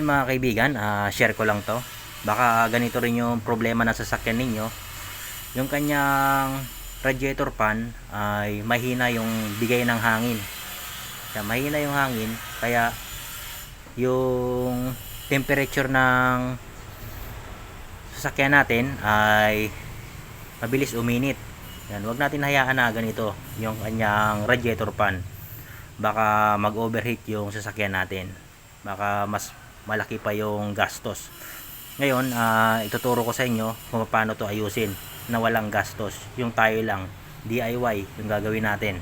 Ngayon mga kaibigan, share ko lang to. Baka ganito rin yung problema ng sasakyan ninyo. Yung kanyang radiator fan ay mahina yung bigay ng hangin. Kaya mahina yung hangin, kaya yung temperature ng sasakyan natin ay mabilis uminit. Yan, wag natin hayaan na ganito yung kanyang radiator fan. Baka mag-overheat yung sasakyan natin. Baka mas malaki pa yung gastos. Ngayon, ituturo ko sa inyo kung paano to ayusin na walang gastos. Yung tayo lang, DIY yung gagawin natin.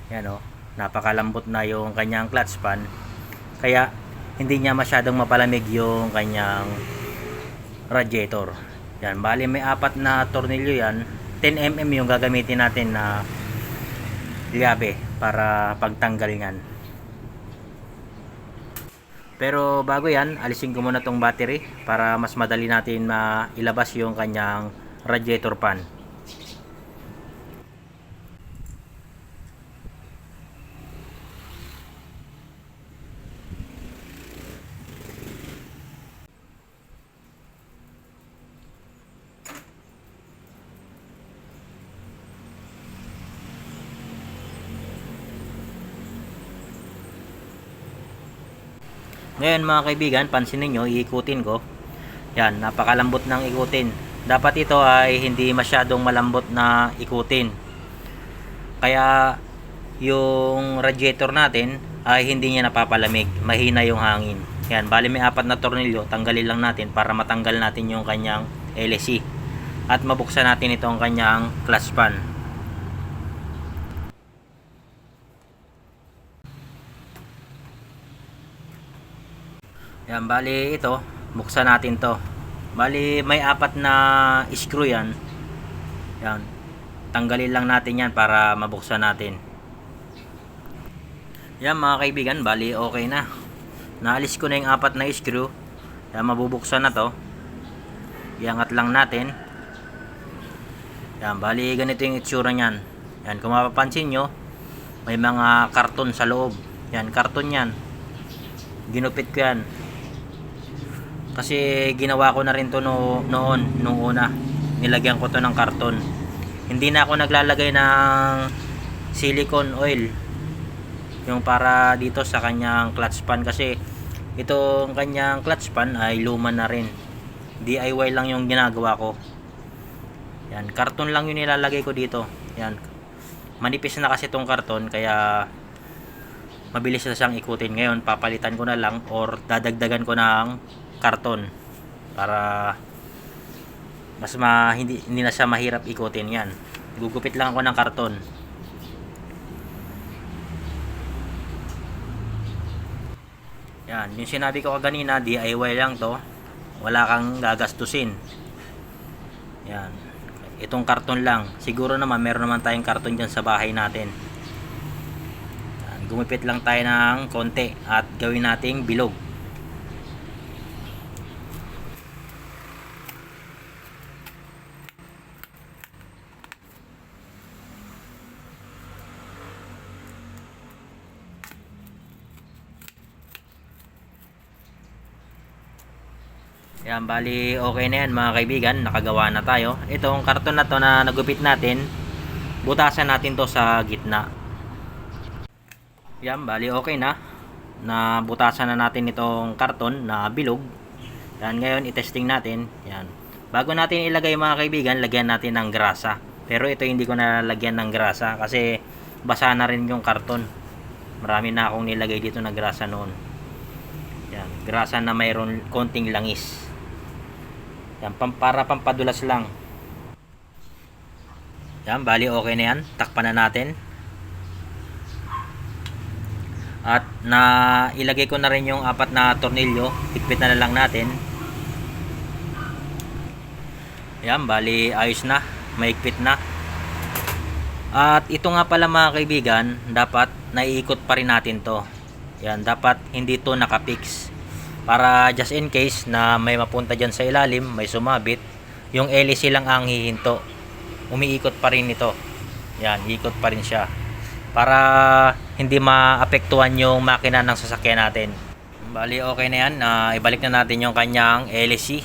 Yan o, napakalambot na yung kanyang clutch pan. Kaya hindi niya masyadong mapalamig yung kanyang radiator. Yan, bali may 4 na tornilyo yan. 10 mm yung gagamitin natin na liabe para pagtanggal yan. Pero bago yan, alisin ko muna tong battery para mas madali natin mailabas yung kanyang radiator fan. Ngayon mga kaibigan, pansin niyo, iikutin ko. Yan, napakalambot ng ikutin. Dapat ito ay hindi masyadong malambot na ikutin. Kaya yung radiator natin ay hindi niya napapalamig, mahina yung hangin. Yan, bali may 4 na tornilyo, tanggalin lang natin para matanggal natin yung kanyang LC. At mabuksan natin itong kanyang clutch pan. Yan, bali ito, buksan natin to. Bali may 4 na screw yan. Yan, tanggalin lang natin yan para mabuksan natin. Yan mga kaibigan, bali okay na. Naalis ko na yung 4 na screw. Yan, mabubuksan na to. Iangat lang natin. Yan, bali ganito yung itsura nyan. Yan, kung mapapansin nyo, may mga karton sa loob. Yan, karton yan. Ginupit ko yan. Kasi ginawa ko na rin to nung una. Nilagyan ko to ng karton. Hindi na ako naglalagay ng silicone oil. Yung para dito sa kanyang clutch pan. Kasi itong kanyang clutch pan ay luma na rin. DIY lang yung ginagawa ko. Yan, karton lang yung nilalagay ko dito. Yan. Manipis na kasi itong karton. Kaya mabilis na siyang ikutin. Ngayon papalitan ko na lang or dadagdagan ko ng karton para mas hindi na siya mahirap ikutin. Yan, gugupit lang ako ng karton. Yan, yung sinabi ko kanina, DIY lang to, wala kang gagastusin. Yan, itong karton lang. Siguro naman meron naman tayong karton dyan sa bahay natin. Yan, gumupit lang tayo ng konti at gawin nating bilog. Yan, bali okay na yan mga kaibigan, nakagawa na tayo. Itong karton na to na nagupit natin, butasan natin to sa gitna. Yan, bali okay na. Nabutasan na natin itong karton na bilog. Yan, ngayon itesting natin. Yan. Bago natin ilagay mga kaibigan, lagyan natin ng grasa. Pero ito hindi ko na lagyan ng grasa kasi basa na rin yung karton. Marami na akong nilagay dito na grasa noon. Yan, grasa na mayroon konting langis. Yan, para pampadulas lang. Yan, bali okay na yan. Takpan na natin. At ilagay ko na rin yung 4 na tornilyo. Higpit na lang natin. Yan, bali ayos na. Mahigpit na. At ito nga pala mga kaibigan, dapat naiikot pa rin natin to. Yan, dapat hindi to nakapix. Para just in case na may mapunta dyan sa ilalim, may sumabit, yung LC lang ang hihinto. Umiikot pa rin ito. Yan, ikot pa rin siya. Para hindi maapektuhan yung makina ng sasakyan natin. Bali okay na yan. Ibalik na natin yung kanyang LSC.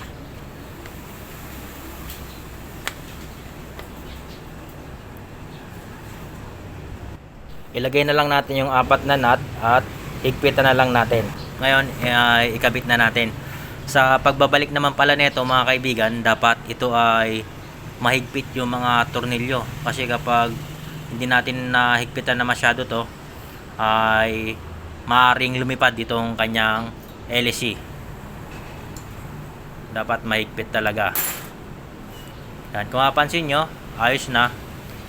Ilagay na lang natin yung 4 na nut at higpitan na lang natin. Ngayon ikabit na natin. Sa pagbabalik naman pala nito mga kaibigan, dapat ito ay mahigpit yung mga tornilyo, kasi kapag hindi natin nahigpitan na masyado to, ay maaaring lumipad itong kanyang LSC. Dapat mahigpit talaga. Yan, kung mapansin nyo, ayos na.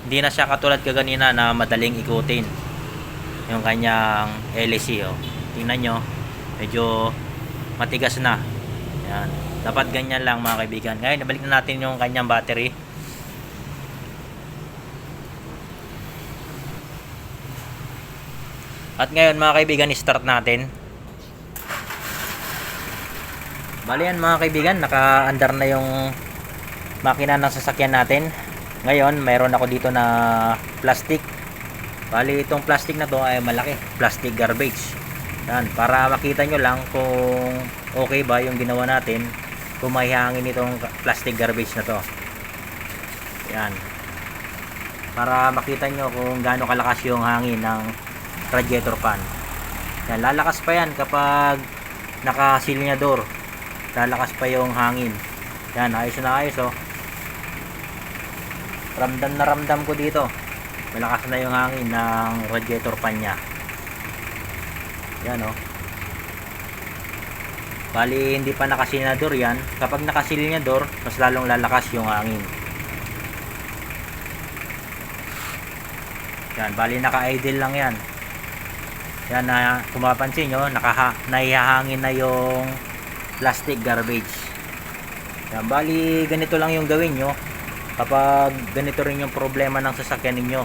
Hindi na siya katulad kaganina na madaling ikutin yung kanyang LSC. Tingnan nyo, medyo matigas na. Yan, dapat ganyan lang mga kaibigan. Ngayon nabalik na natin yung kanyang battery. At ngayon mga kaibigan, start natin. Bali yan mga kaibigan, naka-andar na yung makina ng sasakyan natin. Ngayon mayroon ako dito na plastic. Bali itong plastic na to ay malaki, plastic garbage. Yan, para makita nyo lang kung okay ba yung ginawa natin, kung may hangin itong plastic garbage na to. Yan, para makita nyo kung gaano kalakas yung hangin ng radiator fan. Yan, lalakas pa yan kapag naka-silinyador. Lalakas pa yung hangin. Yan, ayos na ayos Ramdam na ramdam ko dito. Malakas na yung hangin ng radiator fan nya. Yan Bali hindi pa naka-silinyador yan. Kapag naka-silinyador, mas lalong lalakas yung hangin. Yan, bali naka-idle lang yan. Yan, na kung mapapansin nyo, naihahangin na yung plastic garbage. Yan, bali ganito lang yung gawin nyo kapag ganito rin yung problema ng sasakyan ninyo.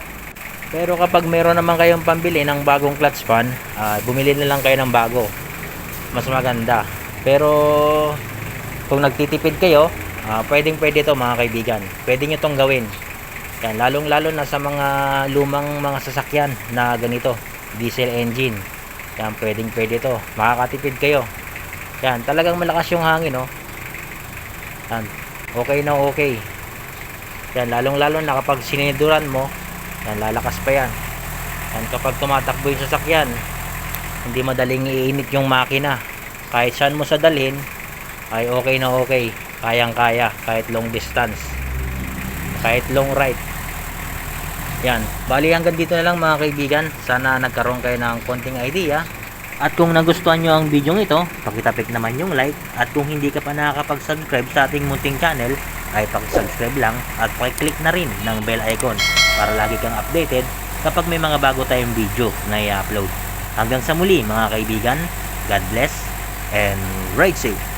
Pero kapag meron naman kayong pambili ng bagong clutch fan, bumili na lang kayo ng bago, mas maganda. Pero kung nagtitipid kayo, pwedeng pwede to mga kaibigan. Pwede nyo tong gawin. Yan, lalong lalo na sa mga lumang mga sasakyan na ganito, diesel engine. Yan, pwedeng pwede to, makakatipid kayo. Yan, talagang malakas yung hangin Yan, okay na okay. Yan, lalong lalo na kapag siniduran mo, yan, lalakas pa yan. Yan, kapag tumatakbo yung sasakyan, hindi madaling iinit yung makina. Kahit saan mo sa dalhin, ay okay na okay. Kayang kaya, kahit long distance, kahit long ride. Yan, bali hanggang dito na lang mga kaibigan. Sana nagkaroon kayo ng konting idea. At kung nagustuhan nyo ang video ito, pakitapik naman yung like. At kung hindi ka pa nakakapag-subscribe sa ating munting channel, ay pakisubscribe lang at pakiclick na rin ng bell icon para lagi kang updated kapag may mga bago tayong video na i-upload. Hanggang sa muli mga kaibigan, God bless and ride safe!